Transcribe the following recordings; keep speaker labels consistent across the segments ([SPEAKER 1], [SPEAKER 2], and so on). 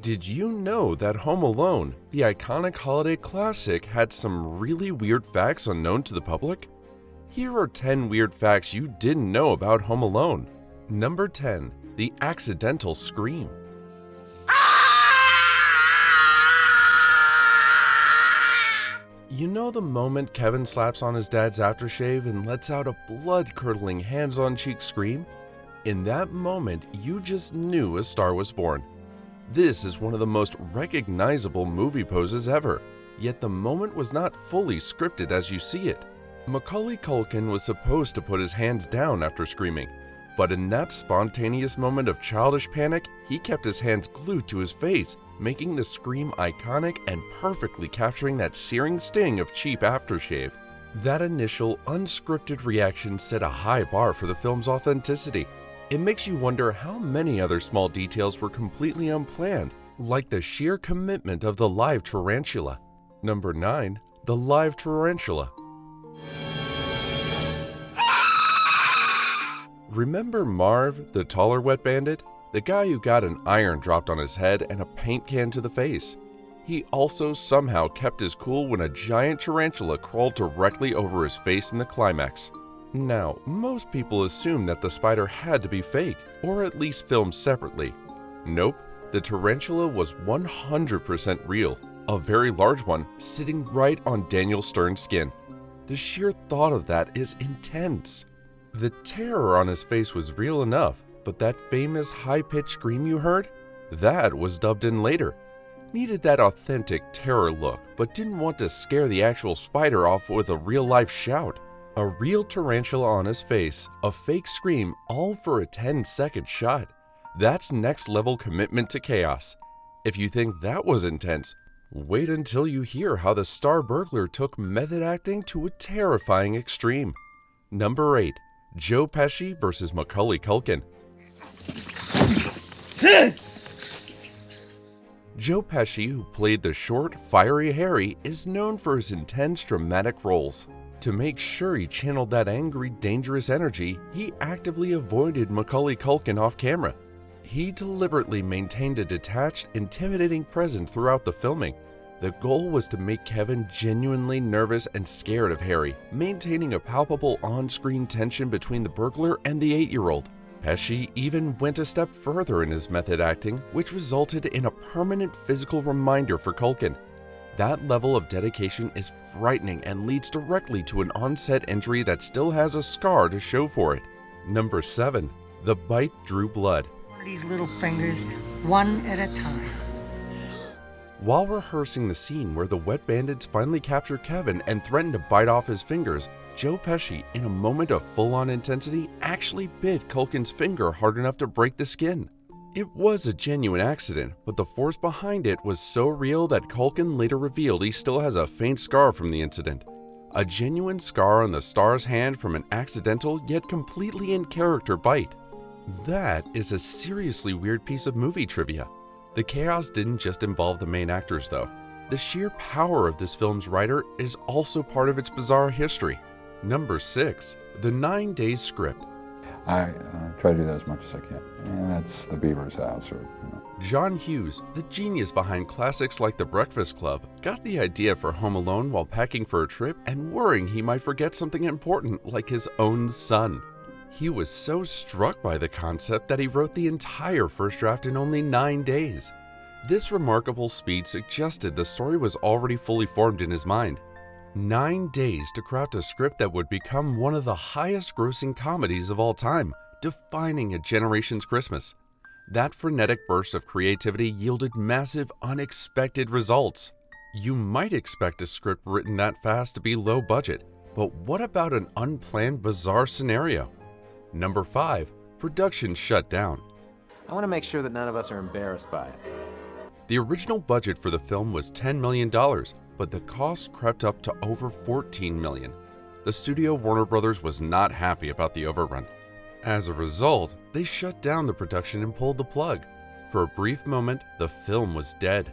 [SPEAKER 1] Did you know that Home Alone, the iconic holiday classic, had some really weird facts unknown to the public? Here are 10 weird facts you didn't know about Home Alone. Number 10. The accidental scream. You know the moment Kevin slaps on his dad's aftershave and lets out a blood-curdling hands-on-cheek scream? In that moment, you just knew a star was born. This is one of the most recognizable movie poses ever, yet the moment was not fully scripted as you see it. Macaulay Culkin was supposed to put his hands down after screaming, but in that spontaneous moment of childish panic, he kept his hands glued to his face, making the scream iconic and perfectly capturing that searing sting of cheap aftershave. That initial, unscripted reaction set a high bar for the film's authenticity. It makes you wonder how many other small details were completely unplanned, like the sheer commitment of the live tarantula. Number 9. The live tarantula. Remember Marv, the taller wet bandit? The guy who got an iron dropped on his head and a paint can to the face. He also somehow kept his cool when a giant tarantula crawled directly over his face in the climax. Now, most people assume that the spider had to be fake, or at least filmed separately. Nope, the tarantula was 100% real, a very large one sitting right on Daniel Stern's skin. The sheer thought of that is intense. The terror on his face was real enough, but that famous high-pitched scream you heard? That was dubbed in later. Needed that authentic terror look, but didn't want to scare the actual spider off with a real-life shout. A real tarantula on his face, a fake scream, all for a 10-second shot. That's next-level commitment to chaos. If you think that was intense, wait until you hear how the star burglar took method acting to a terrifying extreme. Number 8. Joe Pesci versus Macaulay Culkin. Joe Pesci, who played the short, fiery Harry, is known for his intense dramatic roles. To make sure he channeled that angry, dangerous energy, he actively avoided Macaulay Culkin off camera. He deliberately maintained a detached, intimidating presence throughout the filming. The goal was to make Kevin genuinely nervous and scared of Harry, maintaining a palpable on-screen tension between the burglar and the 8-year-old. Pesci even went a step further in his method acting, which resulted in a permanent physical reminder for Culkin. That level of dedication is frightening and leads directly to an on-set injury that still has a scar to show for it. Number 7. The bite drew blood.
[SPEAKER 2] One of these little fingers, one at a time.
[SPEAKER 1] While rehearsing the scene where the wet bandits finally capture Kevin and threaten to bite off his fingers, Joe Pesci, in a moment of full-on intensity, actually bit Culkin's finger hard enough to break the skin. It was a genuine accident, but the force behind it was so real that Culkin later revealed he still has a faint scar from the incident. A genuine scar on the star's hand from an accidental yet completely in character bite. That is a seriously weird piece of movie trivia. The chaos didn't just involve the main actors though. The sheer power of this film's writer is also part of its bizarre history. Number 6. The 9 Days Script.
[SPEAKER 3] I try to do that as much as I can, and that's the Beaver's house.
[SPEAKER 1] John Hughes, the genius behind classics like The Breakfast Club, got the idea for Home Alone while packing for a trip and worrying he might forget something important like his own son. He was so struck by the concept that he wrote the entire first draft in only 9 days. This remarkable speed suggested the story was already fully formed in his mind. 9 days to craft a script that would become one of the highest-grossing comedies of all time, defining a generation's Christmas. That frenetic burst of creativity yielded massive, unexpected results. You might expect a script written that fast to be low budget, but what about an unplanned, bizarre scenario? Number 5. Production shut down.
[SPEAKER 4] I want to make sure that none of us are embarrassed by it.
[SPEAKER 1] The original budget for the film was $10 million, but the cost crept up to over $14 million. The studio Warner Brothers was not happy about the overrun. As a result, they shut down the production and pulled the plug. For a brief moment, the film was dead.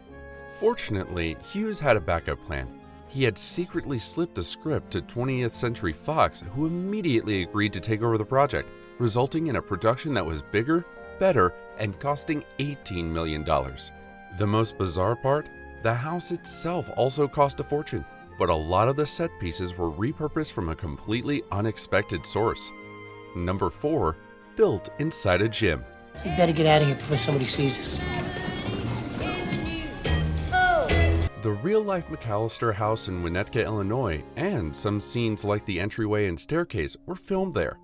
[SPEAKER 1] Fortunately, Hughes had a backup plan. He had secretly slipped the script to 20th Century Fox, who immediately agreed to take over the project, resulting in a production that was bigger, better, and costing $18 million. The most bizarre part? The house itself also cost a fortune, but a lot of the set pieces were repurposed from a completely unexpected source. Number 4. Built inside a gym.
[SPEAKER 5] You better get out of here before somebody sees us.
[SPEAKER 1] The real-life McAllister house in Winnetka, Illinois, and some scenes like the entryway and staircase were filmed there.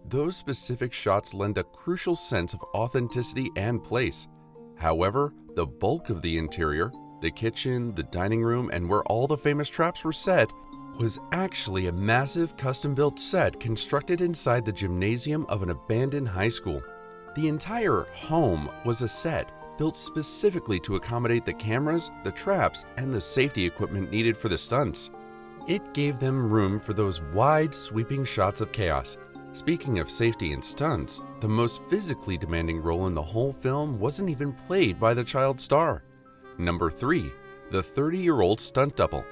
[SPEAKER 1] Those specific shots lend a crucial sense of authenticity and place. However, the bulk of the interior, the kitchen, the dining room, and where all the famous traps were set, was actually a massive custom-built set constructed inside the gymnasium of an abandoned high school. The entire home was a set built specifically to accommodate the cameras, the traps, and the safety equipment needed for the stunts. It gave them room for those wide, sweeping shots of chaos. Speaking of safety and stunts, the most physically demanding role in the whole film wasn't even played by the child star. Number 3. The 30-year-old stunt double.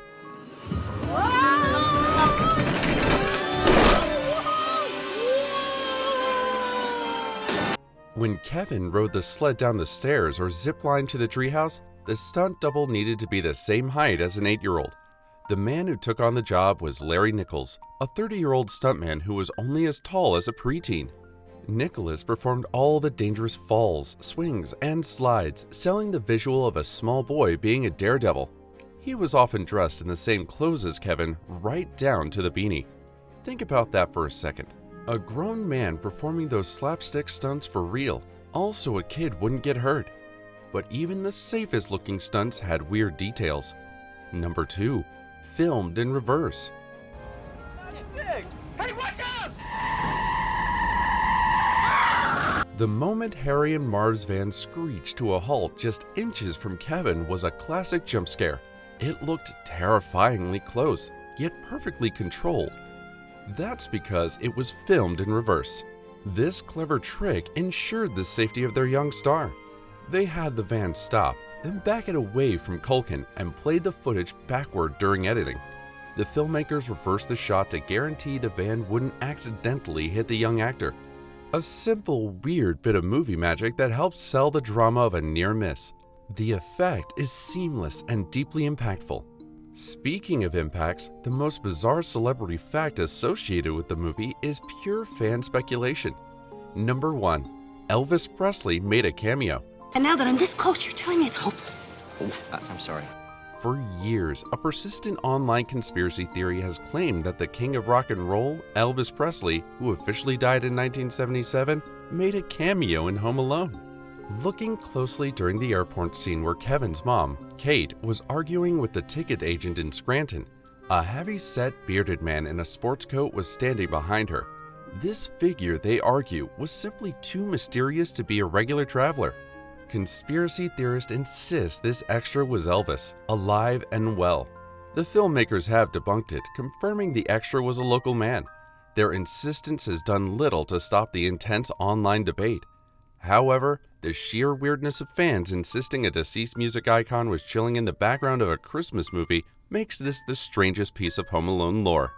[SPEAKER 1] When Kevin rode the sled down the stairs or ziplined to the treehouse, the stunt double needed to be the same height as an 8-year-old. The man who took on the job was Larry Nichols, a 30-year-old stuntman who was only as tall as a preteen. Nicholas performed all the dangerous falls, swings, and slides, selling the visual of a small boy being a daredevil. He was often dressed in the same clothes as Kevin, right down to the beanie. Think about that for a second. A grown man performing those slapstick stunts for real. Also, a kid wouldn't get hurt. But even the safest looking stunts had weird details. Number 2. Filmed in reverse.
[SPEAKER 6] That's sick! Hey, watch out!
[SPEAKER 1] The moment Harry and Marv's van screeched to a halt just inches from Kevin was a classic jump scare. It looked terrifyingly close, yet perfectly controlled. That's because it was filmed in reverse. This clever trick ensured the safety of their young star. They had the van stop, then back it away from Culkin and played the footage backward during editing. The filmmakers reversed the shot to guarantee the van wouldn't accidentally hit the young actor. A simple, weird bit of movie magic that helps sell the drama of a near miss. The effect is seamless and deeply impactful. Speaking of impacts, the most bizarre celebrity fact associated with the movie is pure fan speculation. Number 1. Elvis Presley made a cameo.
[SPEAKER 7] And now that I'm this close, you're telling me it's hopeless.
[SPEAKER 4] I'm sorry.
[SPEAKER 1] For years, a persistent online conspiracy theory has claimed that the king of rock and roll, Elvis Presley, who officially died in 1977, made a cameo in Home Alone. Looking closely during the airport scene where Kevin's mom, Kate, was arguing with the ticket agent in Scranton, a heavy-set bearded man in a sports coat was standing behind her. This figure, they argue, was simply too mysterious to be a regular traveler. Conspiracy theorists insist this extra was Elvis, alive and well. The filmmakers have debunked it, confirming the extra was a local man. Their insistence has done little to stop the intense online debate. However, the sheer weirdness of fans insisting a deceased music icon was chilling in the background of a Christmas movie makes this the strangest piece of Home Alone lore.